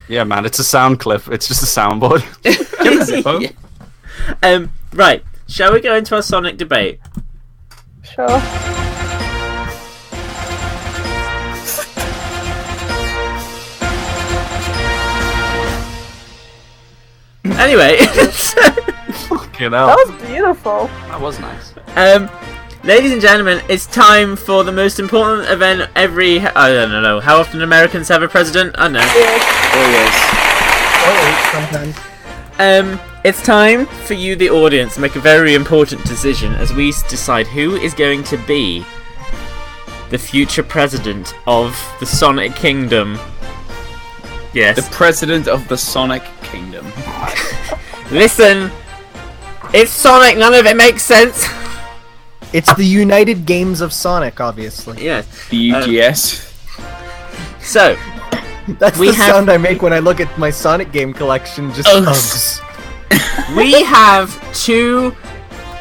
Yeah, man, it's a sound clip. It's just a soundboard. Give us it, Right. Shall we go into our Sonic debate? Sure. Anyway, Fucking hell. That was beautiful. That was nice. ladies and gentlemen, it's time for the most important event every. I don't know. How often Americans have a president? I don't know. Yeah. Always. Sometimes. It's time for you, the audience, to make a very important decision as we decide who is going to be the future president of the Sonic Kingdom. Yes. The president of the Sonic Kingdom. Listen, it's Sonic. None of it makes sense. It's the United Games of Sonic, obviously. Yes. The UGS. So That's we the have- sound I make when I look at my Sonic game collection. Just Ugh. We have two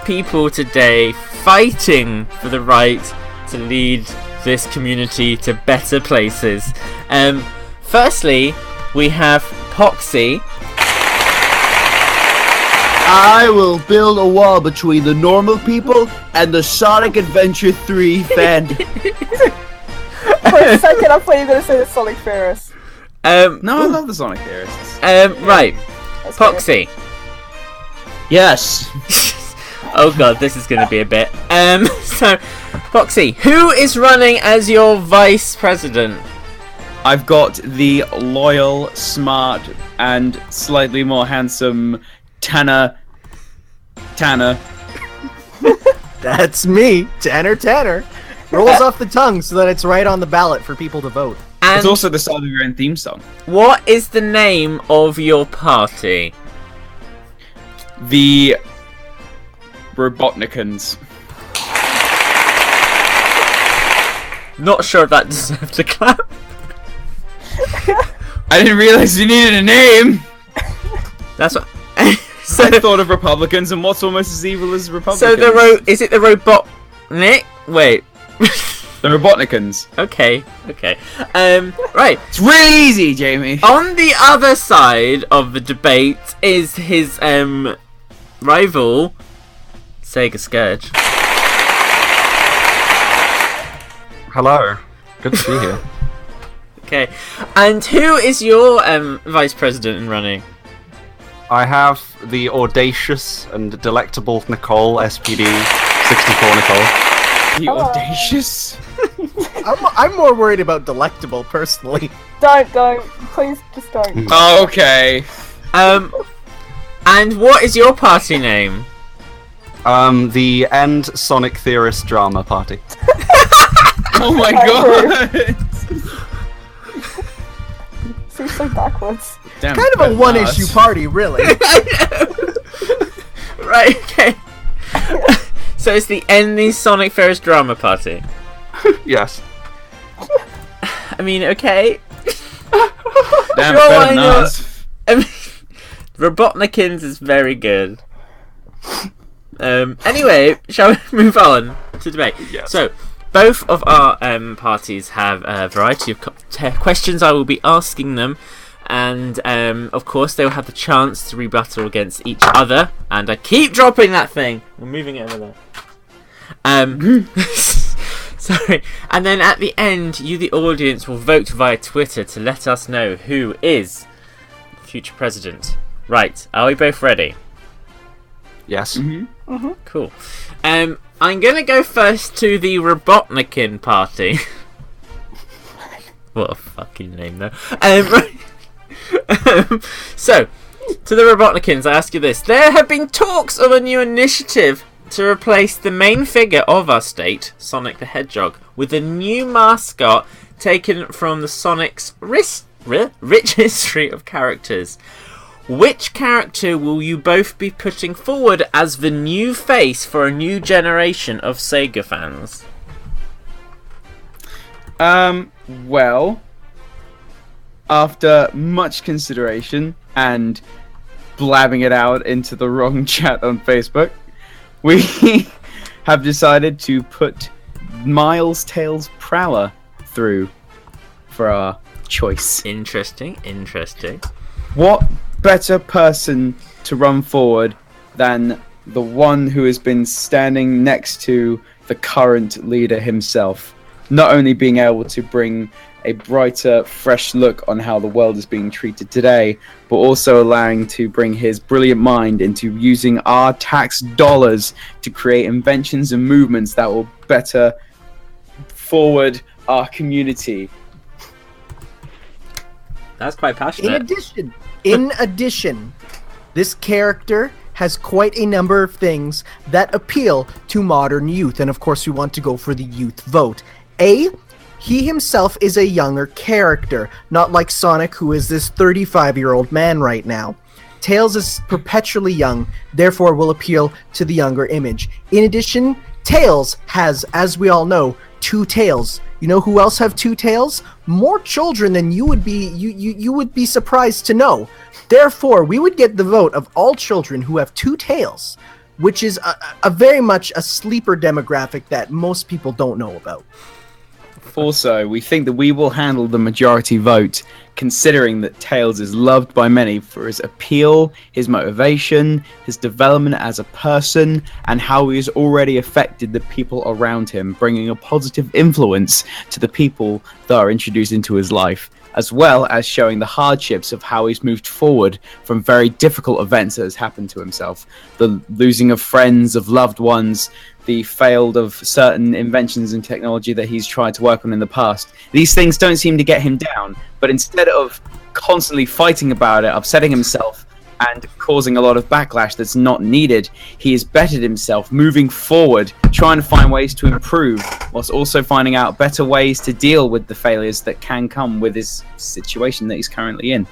people today fighting for the right to lead this community to better places. Firstly, we have Poxy. I will build a wall between the normal people and the Sonic Adventure 3 fandom. For a second, I thought you were going to say the Sonic Ferris. No, I love the Sonic theorists. Right, That's good. Poxy. Yes. Oh god, this is going to be a bit. So, Poxy, who is running as your vice president? I've got the loyal, smart, and slightly more handsome Tanner. That's me, Tanner. Rolls off the tongue so that it's right on the ballot for people to vote. And It's also the start of your own theme song. what is the name of your party? The Robotnikins. Not sure if that deserves a clap. I didn't realize you needed a name! That's what. I so, thought of Republicans, and what's almost as evil as Republicans? so is it the Robotnik? Wait. The Robotnikins. Okay. Right. It's really easy, Jamie! On the other side of the debate is his rival, Sega Scourge. Hello. Good to be here. Okay. And who is your vice president in running? I have the audacious and delectable Nicole, SPD 64 Nicole. The audacious? I'm more worried about delectable, personally. Don't. Please, just don't. Okay. And what is your party name? The End Sonic Theorist Drama Party. Oh my I god! Seems so backwards. Damn, Kind of a bad one-issue ass. party, really. Right, okay. So it's the End the Sonic Ferris Drama Party. Yes. I mean, okay. Damn, Sure, better why than not? us. I mean, Robotnikins is very good. Anyway, shall we move on to debate? Yes. So, both of our parties have a variety of questions I will be asking them, and of course they will have the chance to rebuttal against each other. And I keep dropping that thing. I'm moving it over there. Sorry. And then at the end, you, the audience, will vote via Twitter to let us know who is the future president. Right. Are we both ready? Yes. Cool. I'm gonna go first to the Robotnikin party. What a fucking name, though. So, to the Robotnikins, I ask you this: there have been talks of a new initiative to replace the main figure of our state, Sonic the Hedgehog, with a new mascot taken from the Sonic's rich history of characters. Which character will you both be putting forward as the new face for a new generation of Sega fans? Well, after much consideration and blabbing it out into the wrong chat on Facebook, we have decided to put Miles Tails Prowler through for our choice. Interesting. What better person to run forward than the one who has been standing next to the current leader himself? Not only being able to bring a brighter, fresh look on how the world is being treated today, but also allowing to bring his brilliant mind into using our tax dollars to create inventions and movements that will better forward our community. That's quite passionate. In addition, this character has quite a number of things that appeal to modern youth, and of course we want to go for the youth vote. He himself is a younger character, not like Sonic, who is this 35-year-old man right now. Tails is perpetually young, therefore will appeal to the younger image. In addition, Tails has, as we all know, 2 tails. You know who else have 2 tails? More children than you would be surprised to know. Therefore, we would get the vote of all children who have 2 tails, which is a very much a sleeper demographic that most people don't know about. Also, we think that we will handle the majority vote, considering that Tails is loved by many for his appeal, his motivation, his development as a person, and how he has already affected the people around him, bringing a positive influence to the people that are introduced into his life, as well as showing the hardships of how he's moved forward from very difficult events that has happened to himself. The losing of friends, of loved ones, the failed of certain inventions and technology that he's tried to work on in the past. These things don't seem to get him down, but instead of constantly fighting about it, upsetting himself, and causing a lot of backlash that's not needed, he has bettered himself, moving forward, trying to find ways to improve, whilst also finding out better ways to deal with the failures that can come with his situation that he's currently in.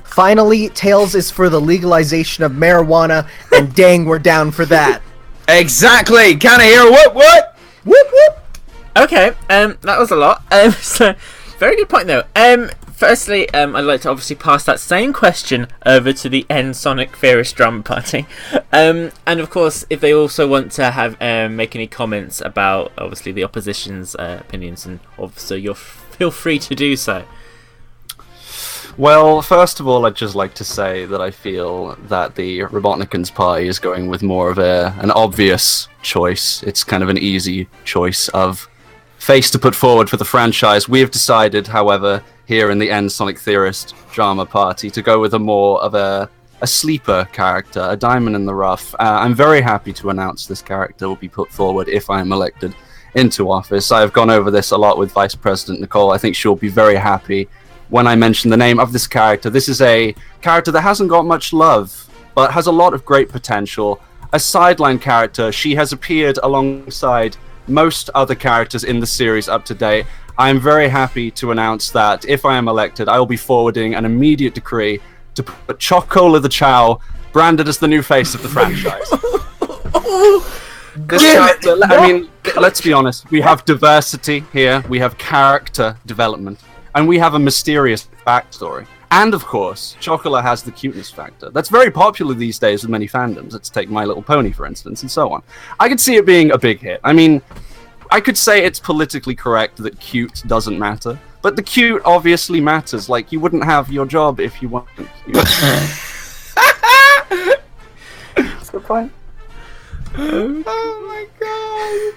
Finally, Tails is for the legalization of marijuana, and dang, we're down for that. Exactly! Can I hear a whoop whoop? Whoop whoop! Okay, that was a lot. So, very good point though. Firstly, I'd like to obviously pass that same question over to the N Sonic Furious Drama Party. And of course, if they also want to have make any comments about obviously the opposition's opinions, and also you'll feel free to do so. Well, first of all, I'd just like to say that I feel that the Robotnikans party is going with more of an obvious choice. It's kind of an easy choice of face to put forward for the franchise. We have decided, however, here in the End Sonic Theorist Drama Party, to go with a more of a sleeper character, a diamond in the rough. I'm very happy to announce this character will be put forward if I am elected into office. I've gone over this a lot with Vice President Nicole. I think she'll be very happy when I mention the name of this character. This is a character that hasn't got much love, but has a lot of great potential. A sideline character, she has appeared alongside most other characters in the series up to date. I am very happy to announce that if I am elected, I will be forwarding an immediate decree to put Chocola the Chao branded as the new face of the franchise. This character, I mean, let's be honest, we have diversity here, we have character development, and we have a mysterious backstory. And of course, Chocola has the cuteness factor. That's very popular these days with many fandoms. Let's take My Little Pony, for instance, and so on. I could see it being a big hit. I mean, I could say it's politically correct that cute doesn't matter, but the cute obviously matters. Like, you wouldn't have your job if you weren't cute. That's a good point. Oh my god!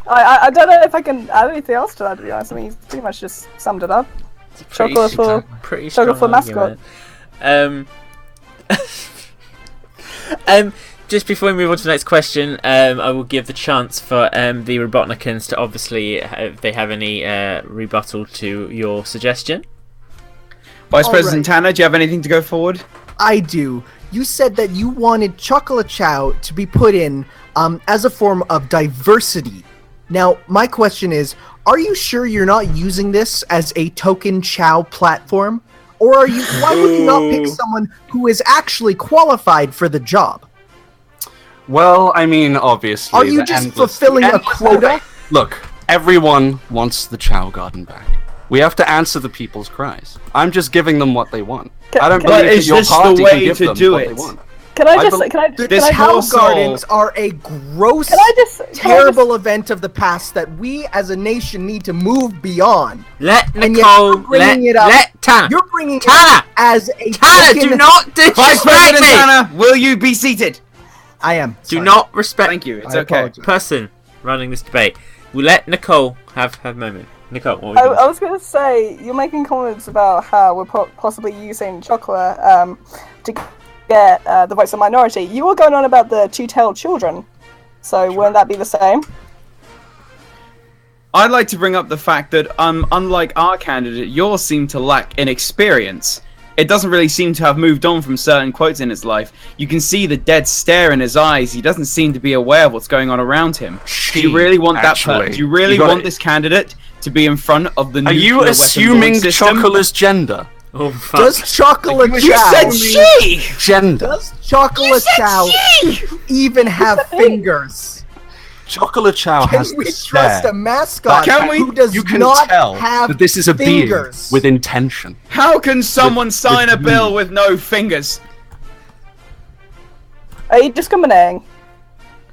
I don't know if I can add anything else to that, to be honest. I mean, he's pretty much just summed it up. Chocolate for Mascot. Just before we move on to the next question, I will give the chance for the Robotnikans to obviously, if they have any rebuttal to your suggestion. Vice President Tanner, do you have anything to go forward? I do. You said that you wanted Chocolate Chao to be put in as a form of diversity. Now, my question is, are you sure you're not using this as a token Chao platform? Or are you? Why would you not pick someone who is actually qualified for the job? Well, I mean, obviously... Are you just fulfilling a quota? Look, everyone wants the Chao Garden back. We have to answer the people's cries. I'm just giving them what they want. I don't believe that your party can give them what they want. Can I just? Can I? The This Chao whole soul- Gardens are a gross, Can I just? terrible event of the past that we as a nation need to move beyond. Let And yet Nicole, you're bringing it up. let Tanner. You're bringing it Tanner! up as a Tanner, do token- not Vice disrespect President me! Tanner, will you be seated? I am. Do Sorry. not respect Thank you. It's I okay. apologize. person running this debate. We'll let Nicole have her moment. Nicole, what were I, you I was going to say, you're making comments about how we're possibly using chocolate to get the votes of minority. You were going on about the two-tailed children, so wouldn't that be the same? I'd like to bring up the fact that, unlike our candidate, yours seem to lack inexperience. It doesn't really seem to have moved on from certain quotes in his life. You can see the dead stare in his eyes. He doesn't seem to be aware of what's going on around him. Do you really want actually, Do you really you gotta- want this candidate to be in front of the Are nuclear you weapon assuming launch system? Chocolate's gender? Oh, fuck. Does Chocolate You Chow? said she! Gender. Does Chocolate Chow even have fingers? Chocolate Chao Can has we the trust stare. a mascot Can we- who does You can not tell have that this is a fingers? being with intention. How can someone sign a with bill you. with no fingers? Are you discriminating?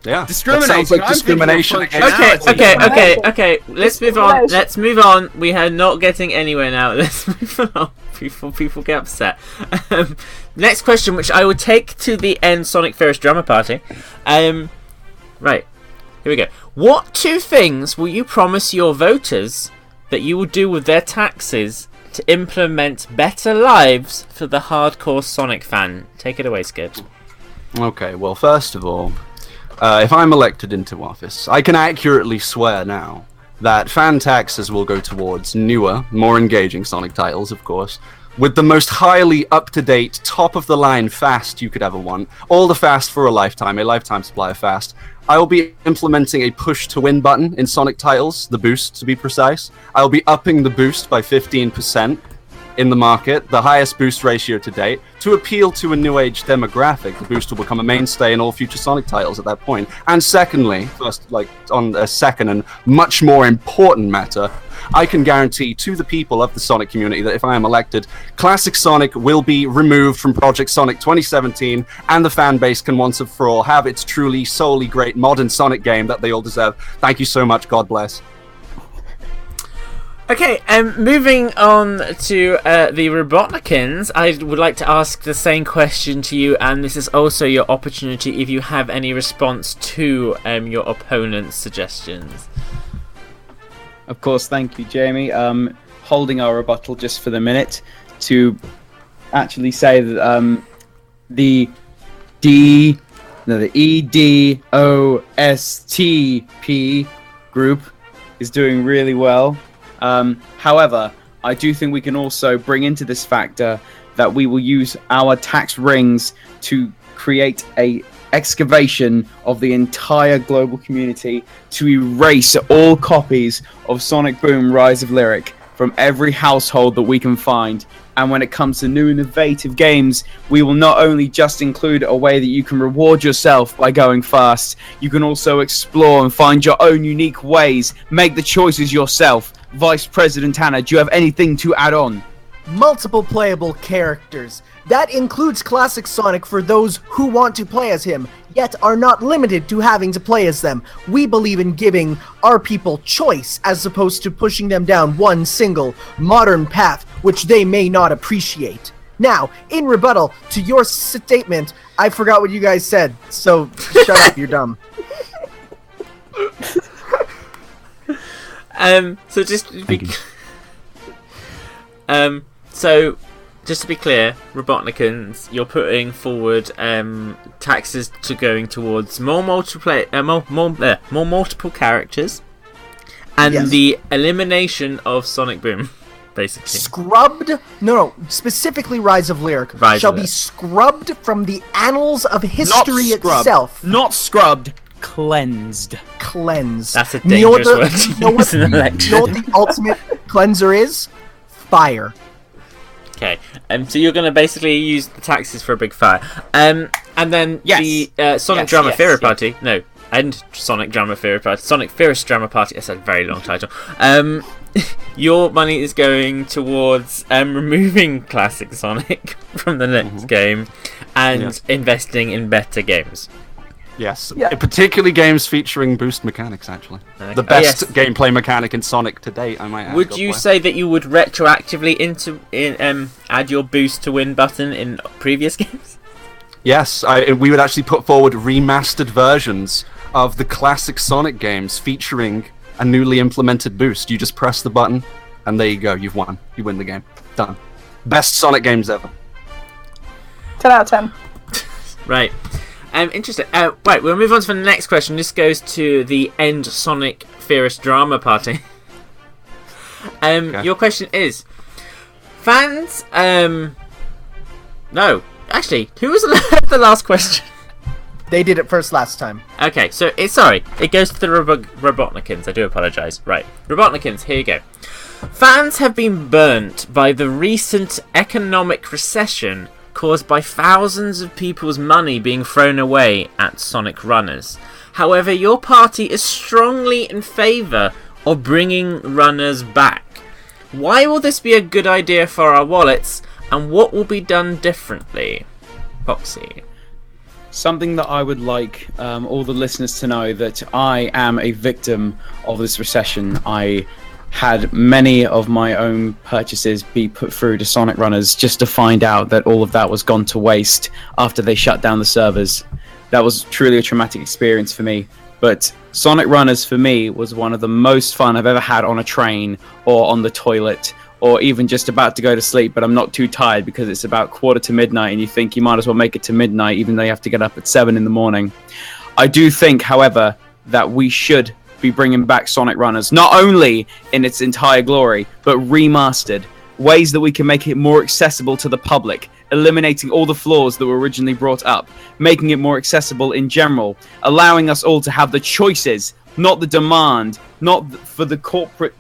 Yeah, Discriminating. That sounds like I'm thinking of discrimination against functionality. Okay. Let's move on. Let's move on. We are not getting anywhere now. Let's move on before people get upset. Next question, which I will take to the end Sonic Ferris drama party. Right. Here we go. What two things will you promise your voters that you will do with their taxes to implement better lives for the hardcore Sonic fan? Take it away, Skips. Okay, well, first of all, if I'm elected into office, I can accurately swear now that fan taxes will go towards newer, more engaging Sonic titles, of course, with the most highly up-to-date, top-of-the-line fast you could ever want. All the fast for a lifetime supply of fast. I will be implementing a push-to-win button in Sonic titles, the boost to be precise. I will be upping the boost by 15% in the market, the highest boost ratio to date, to appeal to a new age demographic. The boost will become a mainstay in all future Sonic titles at that point. And secondly, on a second and much more important matter, I can guarantee to the people of the Sonic community that if I am elected, Classic Sonic will be removed from Project Sonic 2017, and the fan base can once and for all have its truly, solely great modern Sonic game that they all deserve. Thank you so much. God bless. Okay, moving on to the Robotnikins, I would like to ask the same question to you, and this is also your opportunity if you have any response to your opponent's suggestions. Of course, thank you, Jamie. Holding our rebuttal just for the minute to actually say that the EDOSTP group is doing really well. However, I do think we can also bring into this factor that we will use our tax rings to create a excavation of the entire global community to erase all copies of Sonic Boom Rise of Lyric from every household that we can find. And when it comes to new innovative games, we will not only just include a way that you can reward yourself by going fast, you can also explore and find your own unique ways, make the choices yourself. Vice President Tanner, do you have anything to add on? Multiple playable characters. That includes Classic Sonic for those who want to play as him, yet are not limited to having to play as them. We believe in giving our people choice as opposed to pushing them down one single modern path which they may not appreciate. Now, in rebuttal to your statement, I forgot what you guys said, so shut up, you're dumb. So just to be just to be clear, Robotnikins, you're putting forward taxes to going towards more multiple characters, and Yes. the elimination of Sonic Boom, basically. Scrubbed? No, specifically Rise of Lyric Rise shall of be Lyric. scrubbed from the annals of history itself. Not scrubbed, cleansed. Cleansed. That's a You know what dangerous word to you know what use in an the- election. You know what the ultimate cleanser is? Fire. Okay, so you're going to basically use the taxes for a big fire. And then Yes. the Sonic Yes, Drama yes, Theory yes. Party. No, and Sonic Drama Theory Party, Sonic Furious Drama Party. That's a very long title. Your money is going towards removing classic Sonic from the next game and investing in better games. Yes, particularly games featuring boost mechanics, actually. Okay. The best gameplay mechanic in Sonic to date, I might add. Would you say that you would retroactively add your boost to win button in previous games? Yes, we would actually put forward remastered versions of the classic Sonic games featuring a newly implemented boost. You just press the button, and there you go, you've won. You win the game. Done. Best Sonic games ever. 10 out of 10. Right. Interesting. Right, we'll move on to the next question. This goes to the End Sonic Furious Drama Party. Your question is, fans... No. Actually, who was the last question? They did it first last time. Okay, so it goes to the Robotnikins. I do apologise. Right, Robotnikins, here you go. Fans have been burnt by the recent economic recession caused by thousands of people's money being thrown away at Sonic Runners. However, your party is strongly in favour of bringing Runners back. Why will this be a good idea for our wallets, and what will be done differently? Foxy. Something that I would like all the listeners to know, that I am a victim of this recession. I had many of my own purchases be put through to Sonic Runners just to find out that all of that was gone to waste after they shut down the servers. That was truly a traumatic experience for me. But Sonic Runners for me was one of the most fun I've ever had on a train or on the toilet or even just about to go to sleep, but I'm not too tired because it's about 1:45 and you think you might as well make it to midnight even though you have to get up at 7 in the morning. I do think, however, that we should be bringing back Sonic Runners, not only in its entire glory, but remastered, ways that we can make it more accessible to the public, eliminating all the flaws that were originally brought up, making it more accessible in general, allowing us all to have the choices, not the demand, not for the corporate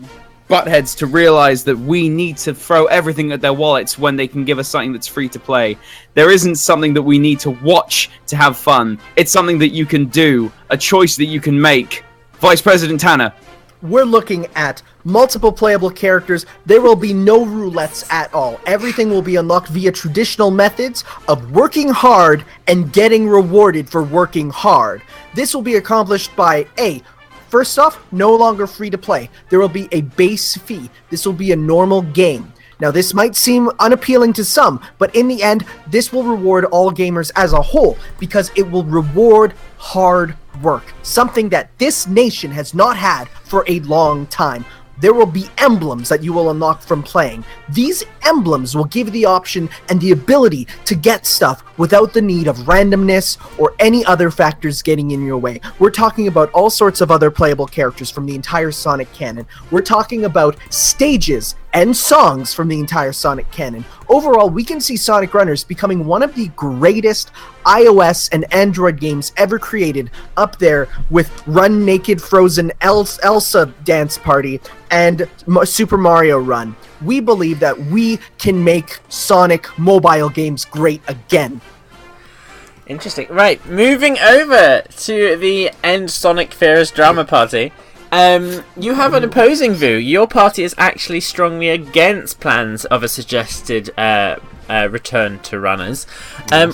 buttheads to realize that we need to throw everything at their wallets when they can give us something that's free to play. There isn't something that we need to watch to have fun. It's something that you can do, a choice that you can make. Vice President Tanner. We're looking at multiple playable characters. There will be no roulettes at all. Everything will be unlocked via traditional methods of working hard and getting rewarded for working hard. This will be accomplished by first off, no longer free to play. There will be a base fee. This will be a normal game. Now, this might seem unappealing to some, but in the end, this will reward all gamers as a whole because it will reward hard work, something that this nation has not had for a long time. There will be emblems that you will unlock from playing. These emblems will give you the option and the ability to get stuff without the need of randomness or any other factors getting in your way. We're talking about all sorts of other playable characters from the entire Sonic canon. We're talking about stages and songs from the entire Sonic canon. Overall, we can see Sonic Runners becoming one of the greatest iOS and Android games ever created, up there with Run Naked Frozen Elsa Dance Party and Super Mario Run. We believe that we can make Sonic mobile games great again. Interesting. Right, moving over to the End Sonic Furious Drama Party. You have an opposing view. Your party is actually strongly against plans of a suggested return to Runners.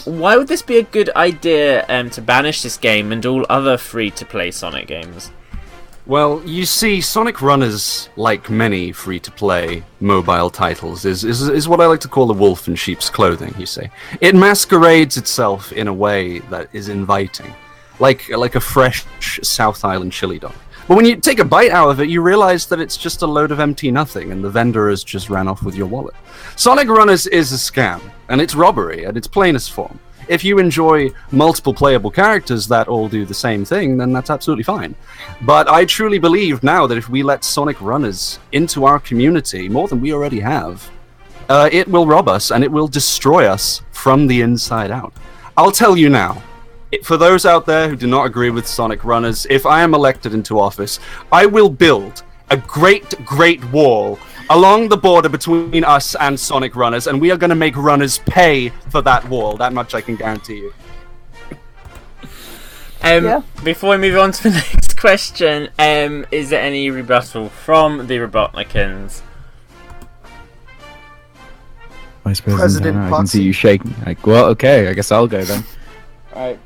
Why would this be a good idea to banish this game and all other free-to-play Sonic games? Well, you see, Sonic Runners, like many free-to-play mobile titles, is what I like to call the wolf in sheep's clothing, you see. It masquerades itself in a way that is inviting, like a fresh South Island chili dog. But when you take a bite out of it, you realize that it's just a load of empty nothing, and the vendor has just ran off with your wallet. Sonic Runners is a scam, and it's robbery at its plainest form. If you enjoy multiple playable characters that all do the same thing, then that's absolutely fine. But I truly believe now that if we let Sonic Runners into our community, more than we already have, it will rob us, and it will destroy us from the inside out. I'll tell you now, for those out there who do not agree with Sonic Runners, if I am elected into office, I will build a great wall along the border between us and Sonic Runners, and we are going to make Runners pay for that wall. That much I can guarantee you. Before we move on to the next question, is there any rebuttal from the Robotnikins? Vice President Hannah, I can see you shaking. Like, well, okay, I guess I'll go then. Alright.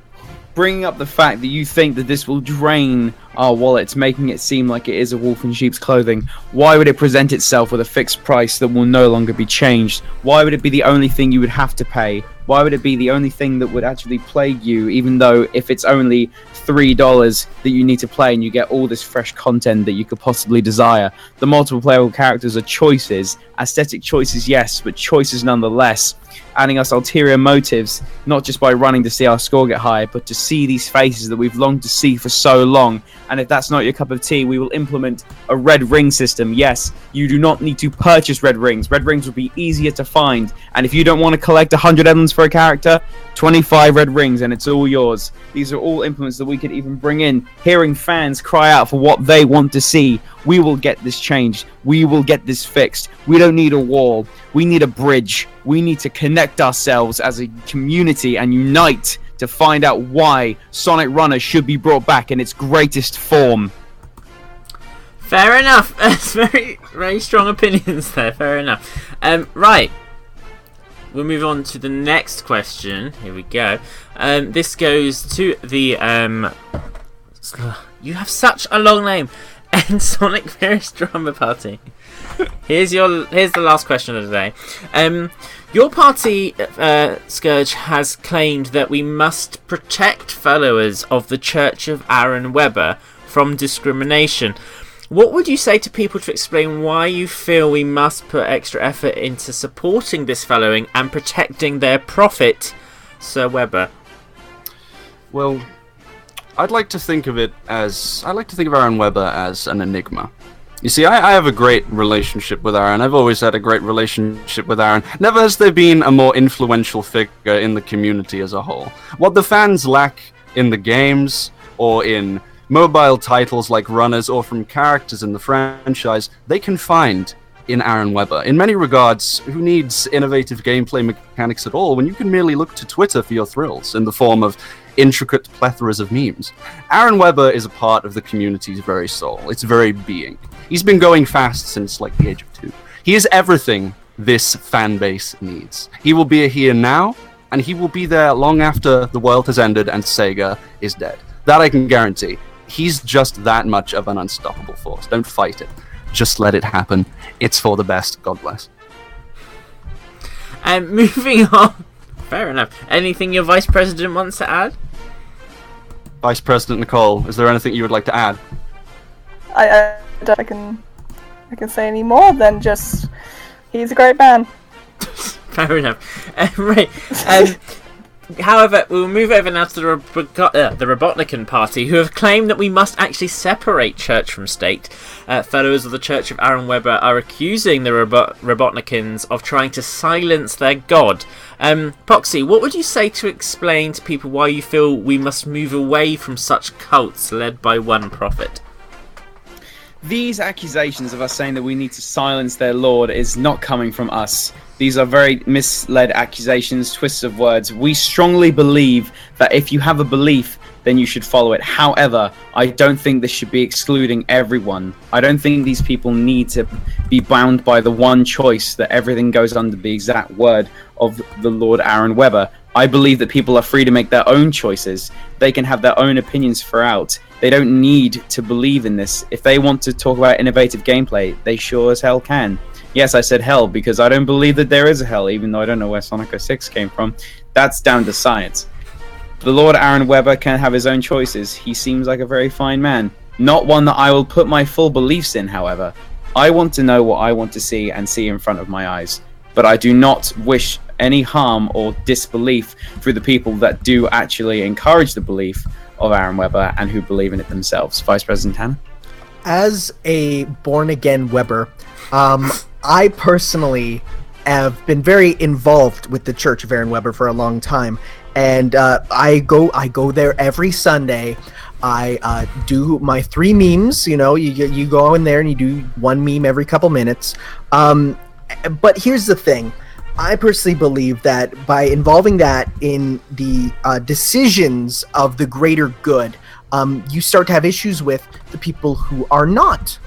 Bringing up the fact that you think that this will drain our wallets, making it seem like it is a wolf in sheep's clothing, why would it present itself with a fixed price that will no longer be changed? Why would it be the only thing you would have to pay? Why would it be the only thing that would actually plague you, even though if it's only $3 that you need to play and you get all this fresh content that you could possibly desire? The multiple playable characters are choices, aesthetic choices, yes, but choices nonetheless, adding us ulterior motives, not just by running to see our score get high, but to see these faces that we've longed to see for so long. And if that's not your cup of tea, we will implement a red ring system. Yes, you do not need to purchase red rings. Red rings will be easier to find. And if you don't want to collect 100 emblems for a character, 25 red rings and it's all yours. These are all implements that we could even bring in, hearing fans cry out for what they want to see. We will get this changed. We will get this fixed. We don't need a wall. We need a bridge. We need to connect ourselves as a community and unite to find out why Sonic Runner should be brought back in its greatest form. Fair enough. That's very, very strong opinions there. Fair enough. Right. We'll move on to the next question. Here we go. This goes to the you have such a long name. And Sonic Various Drama Party. Here's the last question of the day. Your party, Scourge, has claimed that we must protect followers of the Church of Aaron Webber from discrimination. What would you say to people to explain why you feel we must put extra effort into supporting this following and protecting their profit, Sir Webber? Well, I'd like to think of Aaron Webber as an enigma. You see, I have a great relationship with Aaron. I've always had a great relationship with Aaron. Never has there been a more influential figure in the community as a whole. What the fans lack in the games, or in mobile titles like Runners, or from characters in the franchise, they can find in Aaron Webber. In many regards, who needs innovative gameplay mechanics at all when you can merely look to Twitter for your thrills in the form of intricate plethoras of memes? Aaron Webber is a part of the community's very soul, its very being. He's been going fast since like the age of 2. He is everything this fan base needs. He will be here now, and he will be there long after the world has ended and SEGA is dead. That I can guarantee. He's just that much of an unstoppable force. Don't fight it. Just let it happen. It's for the best. God bless. And moving on. Fair enough. Anything your Vice President wants to add? Vice President Nicole, is there anything you would like to add? I don't think I can say any more than just he's a great man. Fair enough. Right. However, we'll move over now to the Robotnikan party, who have claimed that we must actually separate church from state. Followers of the Church of Aaron Webber are accusing the Robotnikins of trying to silence their god. Poxy, what would you say to explain to people why you feel we must move away from such cults led by one prophet? These accusations of us saying that we need to silence their lord is not coming from us. These are very misled accusations, twists of words. We strongly believe that if you have a belief, then you should follow it. However, I don't think this should be excluding everyone. I don't think these people need to be bound by the one choice that everything goes under the exact word of the Lord Aaron Webber. I believe that people are free to make their own choices. They can have their own opinions throughout. They don't need to believe in this. If they want to talk about innovative gameplay, they sure as hell can. Yes, I said hell because I don't believe that there is a hell, even though I don't know where Sonic 06 came from. That's down to science. The Lord Aaron Webber can have his own choices. He seems like a very fine man. Not one that I will put my full beliefs in, however. I want to know what I want to see and see in front of my eyes. But I do not wish any harm or disbelief through the people that do actually encourage the belief of Aaron Webber and who believe in it themselves. Vice President Hannah? As a born-again Webber, I personally have been very involved with the Church of Aaron Webber for a long time, and I go there every Sunday. I do my 3 memes. You know, you go in there and you do 1 meme every couple minutes. But here's the thing: I personally believe that by involving that in the decisions of the greater good, you start to have issues with the people who are not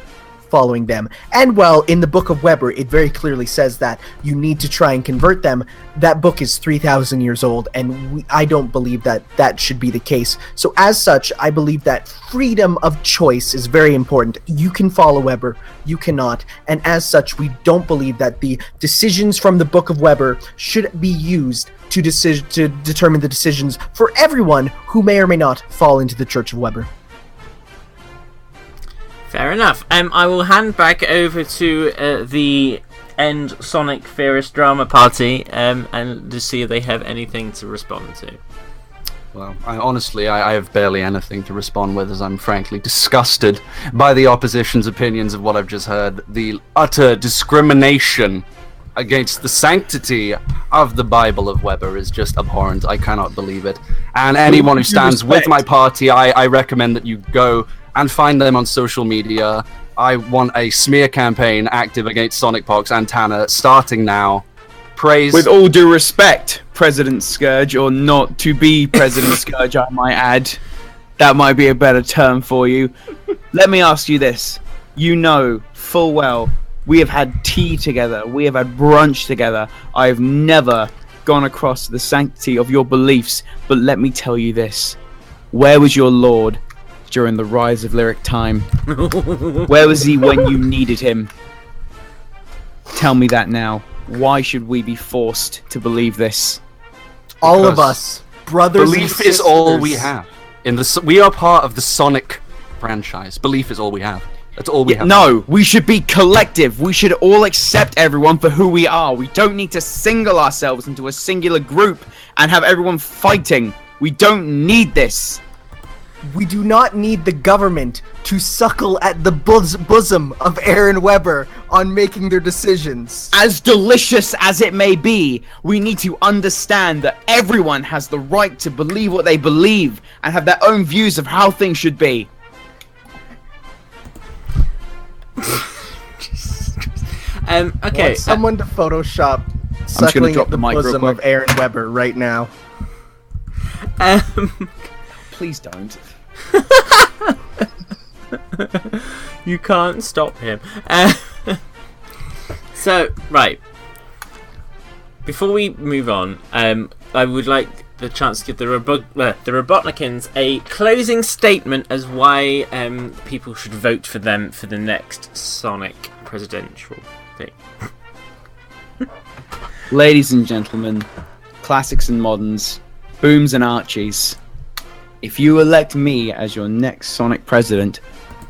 following them. And well, in the Book of Weber, it very clearly says that you need to try and convert them. That book is 3,000 years old, and I don't believe that that should be the case. So as such, I believe that freedom of choice is very important. You can follow Weber, you cannot. And as such, we don't believe that the decisions from the Book of Weber should be used to determine the decisions for everyone who may or may not fall into the Church of Weber. Fair enough. I will hand back over to the End Sonic Theorist Drama Party and to see if they have anything to respond to. Well, I have barely anything to respond with, as I'm frankly disgusted by the opposition's opinions of what I've just heard. The utter discrimination against the sanctity of the Bible of Weber is just abhorrent. I cannot believe it. And anyone who stands with my party, I recommend that you go and find them on social media. I want a smear campaign active against Sonic Pox and Tanner starting now. Praise. With all due respect, President Scourge, or not to be President Scourge, I might add. That might be a better term for you. Let me ask you this. You know full well we have had tea together. We have had brunch together. I have never gone across the sanctity of your beliefs. But let me tell you this. Where was your lord during the rise of lyric time? Where was he when you needed him? Tell me that now. Why should we be forced to believe this? All of us, brothers Belief and sisters. is all we have. We are part of the Sonic franchise. Belief is all we have. That's all we have. No, we should be collective. We should all accept everyone for who we are. We don't need to single ourselves into a singular group and have everyone fighting. We don't need this. We do not need the government to suckle at the bosom of Aaron Weber on making their decisions. As delicious as it may be, we need to understand that everyone has the right to believe what they believe and have their own views of how things should be. Okay. Want someone to Photoshop suckling at the bosom of Aaron Weber right now. Please don't. You can't stop him. So, right. Before we move on, I would like the chance to give the Robotnikins a closing statement as why people should vote for them for the next Sonic presidential thing. Ladies and gentlemen, classics and moderns, booms and archies, if you elect me as your next Sonic president,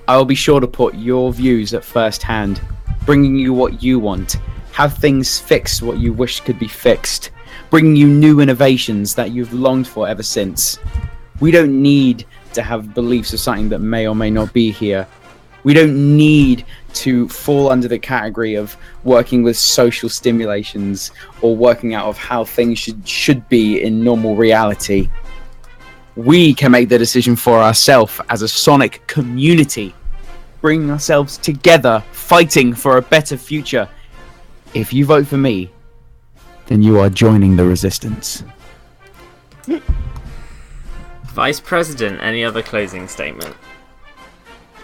I will be sure to put your views at first hand, bringing you what you want, have things fixed what you wish could be fixed, bringing you new innovations that you've longed for ever since. We don't need to have beliefs of something that may or may not be here. We don't need to fall under the category of working with social stimulations or working out of how things should be in normal reality. We can make the decision for ourselves as a Sonic community, bringing ourselves together, fighting for a better future. If you vote for me, then you are joining the resistance. Vice President, any other closing statement?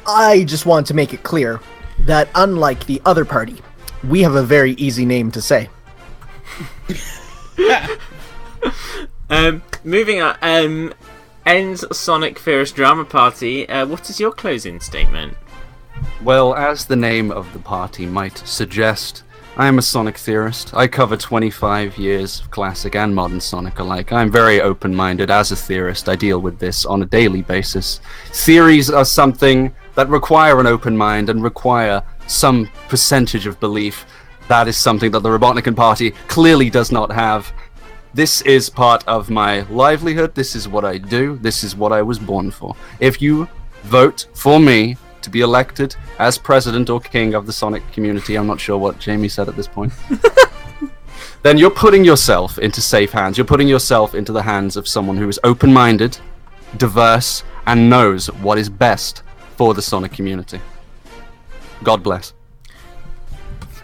I just want to make it clear that unlike the other party, we have a very easy name to say. Moving on, Ends Sonic Theorist Drama Party, what is your closing statement? Well, as the name of the party might suggest, I am a Sonic theorist. I cover 25 years of classic and modern Sonic alike. I'm very open-minded. As a theorist, I deal with this on a daily basis. Theories are something that require an open mind and require some percentage of belief. That is something that the Robotnikin Party clearly does not have. This is part of my livelihood. This is what I do. This is what I was born for. If you vote for me to be elected as president or king of the Sonic community, I'm not sure what Jamie said at this point, then you're putting yourself into safe hands. You're putting yourself into the hands of someone who is open-minded, diverse, and knows what is best for the Sonic community. God bless.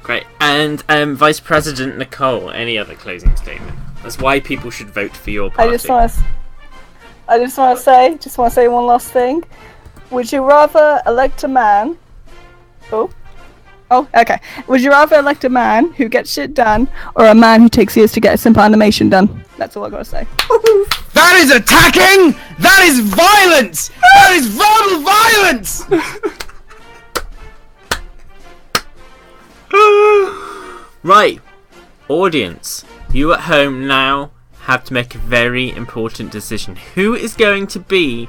Great. And Vice President Nicole, any other closing statement? That's why people should vote for your party. I just want to say one last thing. Would you rather elect a man? Oh, okay. Would you rather elect a man who gets shit done, or a man who takes years to get a simple animation done? That's all I gotta say. That is attacking! That is violence! That is verbal violence! Right. Audience, you at home now have to make a very important decision. Who is going to be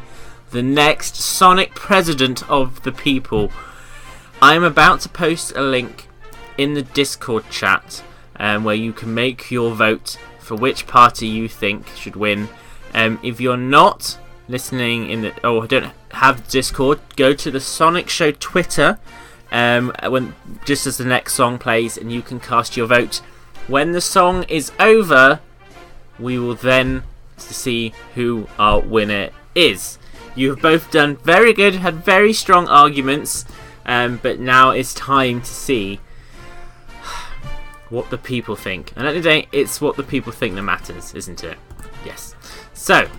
the next Sonic President of the People? I am about to post a link in the Discord chat where you can make your vote for which party you think should win. If you're not listening don't have Discord, go to the Sonic Show Twitter just as the next song plays, and you can cast your vote. When the song is over, we will then see who our winner is. You have both done very good, had very strong arguments. But now it's time to see what the people think. And at the end of the day, it's what the people think that matters, isn't it? Yes. So,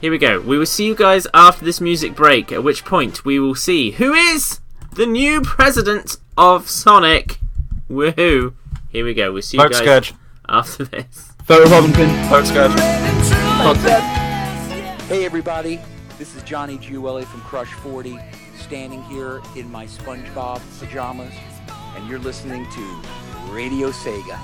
here we go. We will see you guys after this music break, at which point we will see who is the new president of Sonic. Woohoo. Here we go. We'll see you guys after this. Vote Republican. Vote Scourge. Hey everybody, this is Johnny Giuelli from Crush 40. Standing here in my SpongeBob pajamas, and you're listening to Radio Sega.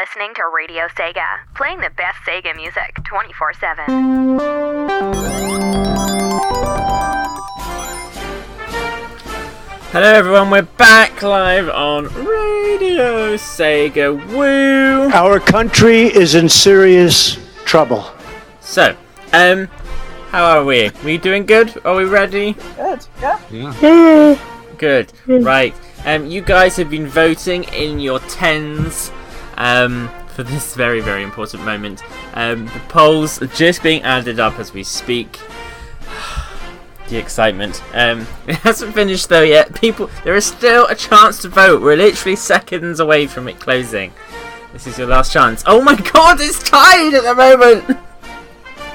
listening to Radio Sega, playing the best Sega music 24/7. Hello everyone, we're back live on Radio Sega. Woo! Our country is in serious trouble. So, how are we? Are we doing good? Are we ready? Good, yeah. Good. Right. You guys have been voting in your tens for this very, very important moment. The polls are just being added up as we speak. The excitement. It hasn't finished though yet. People, there is still a chance to vote. We're literally seconds away from it closing. This is your last chance. Oh my god, it's tied at the moment!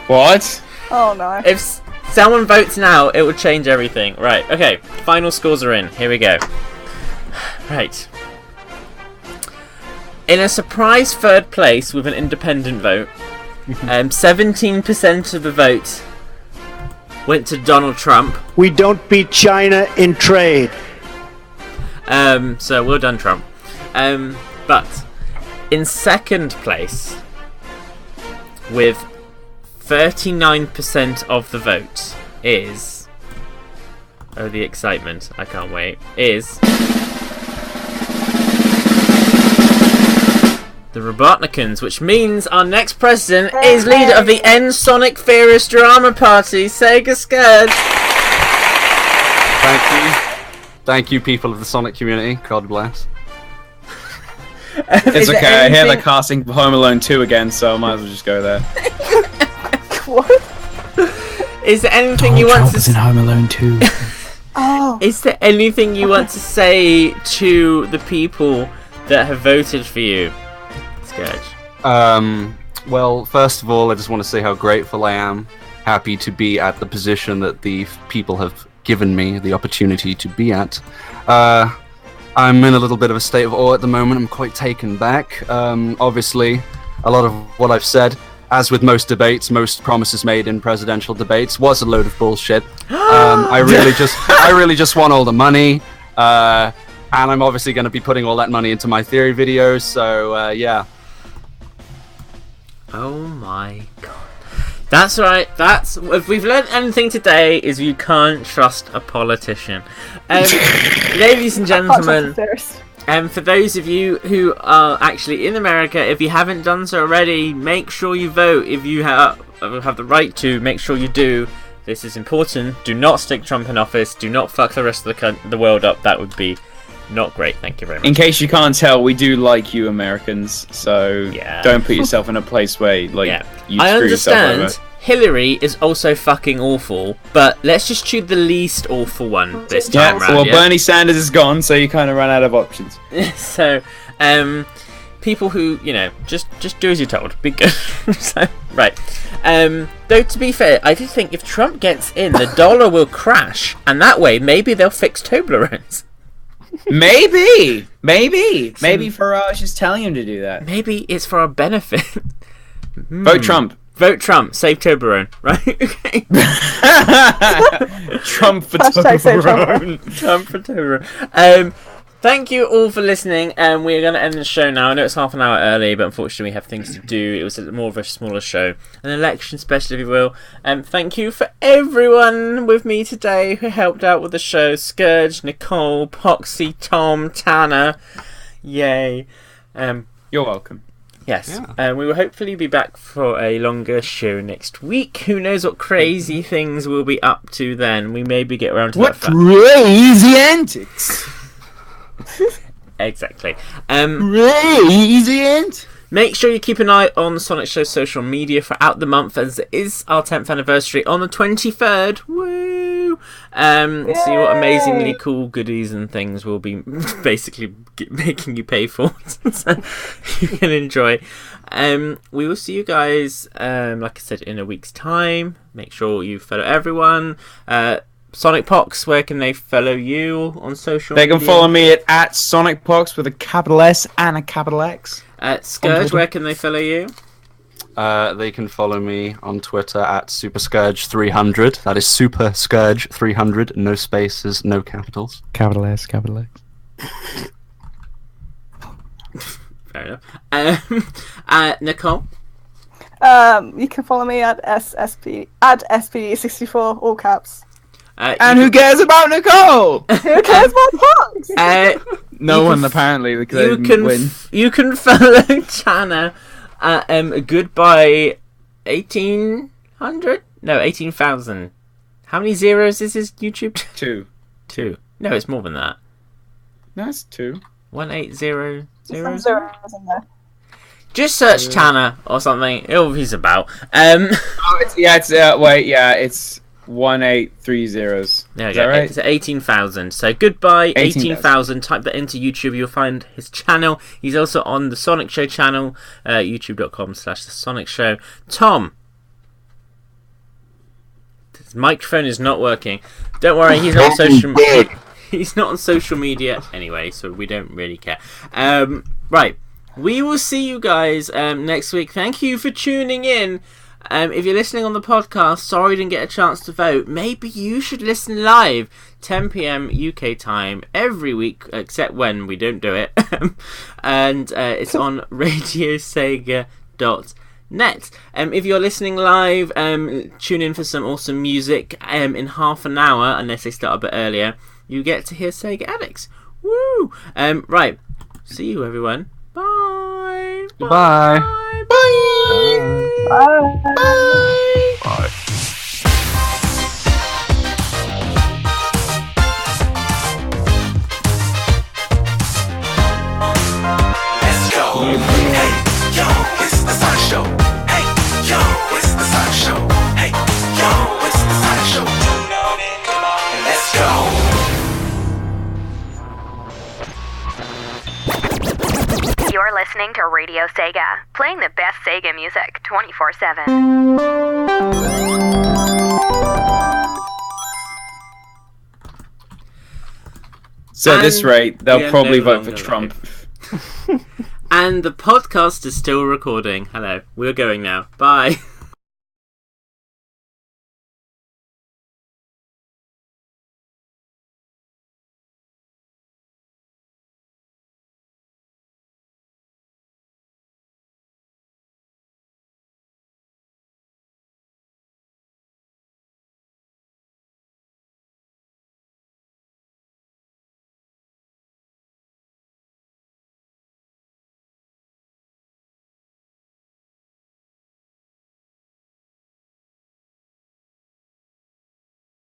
What? Oh no. If someone votes now, it will change everything. Right, okay. Final scores are in. Here we go. Right. In a surprise third place with an independent vote, 17% of the vote went to Donald Trump. We don't beat China in trade. So well done, Trump. But in second place, with 39% of the vote, is... Oh, the excitement. I can't wait. Is... the Robotnikons, which means our next president is leader of the End Sonic Furious Drama Party, Sega Scared. Thank you. Thank you, people of the Sonic community. God bless. It's okay, I hear they're casting Home Alone 2 again, so I might as well just go there. What? Is there anything you want to in Home Alone 2. Oh. Is there anything you want to say to the people that have voted for you? Scourge. Well, first of all, I just want to say how grateful I am. Happy to be at the position that the people have given me the opportunity to be at. I'm in a little bit of a state of awe at the moment. I'm quite taken back. Obviously, a lot of what I've said, as with most debates, most promises made in presidential debates, was a load of bullshit. I really just want all the money. And I'm obviously going to be putting all that money into my theory videos, so yeah. Oh my god. That's right, if we've learned anything today, is you can't trust a politician. Ladies and gentlemen, for those of you who are actually in America, if you haven't done so already, make sure you vote. If you have the right to, make sure you do. This is important. Do not stick Trump in office. Do not fuck the rest of the world up. That would be not great. Thank you very much. In case you can't tell, we do like you Americans, so don't put yourself in a place where you screw I understand yourself over. Hillary is also fucking awful, but let's just choose the least awful one this time round. Well, Bernie Sanders is gone, so you kind of run out of options. So, people who, just do as you're told. Be good. So, right. Though, to be fair, I do think if Trump gets in, the dollar will crash, and that way, maybe they'll fix Toblerones. Maybe Farage is telling him to do that. Maybe it's for our benefit. Vote Trump. Vote Trump. Save Toblerone. Right? Okay. Trump for Toblerone. Trump for Toblerone. Thank you all for listening. We're going to end the show now. I know it's half an hour early, but unfortunately we have things to do. It was more of a smaller show. An election special, if you will. Thank you for everyone with me today who helped out with the show. Scourge, Nicole, Poxy, Tom, Tanner. Yay. You're welcome. Yes. We will hopefully be back for a longer show next week. Who knows what crazy things we'll be up to then. We maybe get around to that. What crazy antics! Exactly. Crazy antics! Make sure you keep an eye on Sonic Show's social media throughout the month, as it is our 10th anniversary on the 23rd. Woo! See what amazingly cool goodies and things we'll be basically making you pay for, so you can enjoy. We will see you guys, like I said, in a week's time. Make sure you follow everyone. Sonic Pox, where can they follow you on social media? They can follow me at Sonic Pox with a capital S and a capital X. Scourge, where can they follow you? They can follow me on Twitter at SuperScourge300. That is SuperScourge300. No spaces, no capitals. Capital S, capital X. Fair enough. Nicole? You can follow me at SPD64, all caps. And who cares about Nicole? Who cares about Fox? No one apparently, because they didn't win. You can follow Chana at goodbye 1800? No, 18,000. How many zeros is his YouTube? 2. 2. No, it's more than that. No, it's 2. 1800. Some zeros in there. Just search Chana or something. He's about. It's 1830. There we Is go. that right? It's 18,000. So goodbye 18,000. 18,000. Type that into YouTube. You'll find his channel. He's also on the Sonic Show channel. YouTube.com/The Sonic Show. Tom. His microphone is not working. Don't worry. He's not on social media. He's not on social media anyway, so we don't really care. Right. We will see you guys next week. Thank you for tuning in. If you're listening on the podcast, sorry you didn't get a chance to vote. Maybe you should listen live, 10 p.m. UK time, every week, except when we don't do it. And it's on radiosega.net. If you're listening live, tune in for some awesome music in half an hour, unless they start a bit earlier. You get to hear Sega Addicts. Woo! Right. See you, everyone. Bye. Goodbye. Bye. Bye. Bye. Let's go. Hey, yo, it's the Sonic Show. Hey, yo, it's the Sonic Show. Hey, yo, it's the Sonic Show. Let's go. You're listening to Radio Sega, playing the best Sega music 24/7. So at this rate, they'll we are probably no vote for longer Trump. And the podcast is still recording. Hello. We're going now. Bye.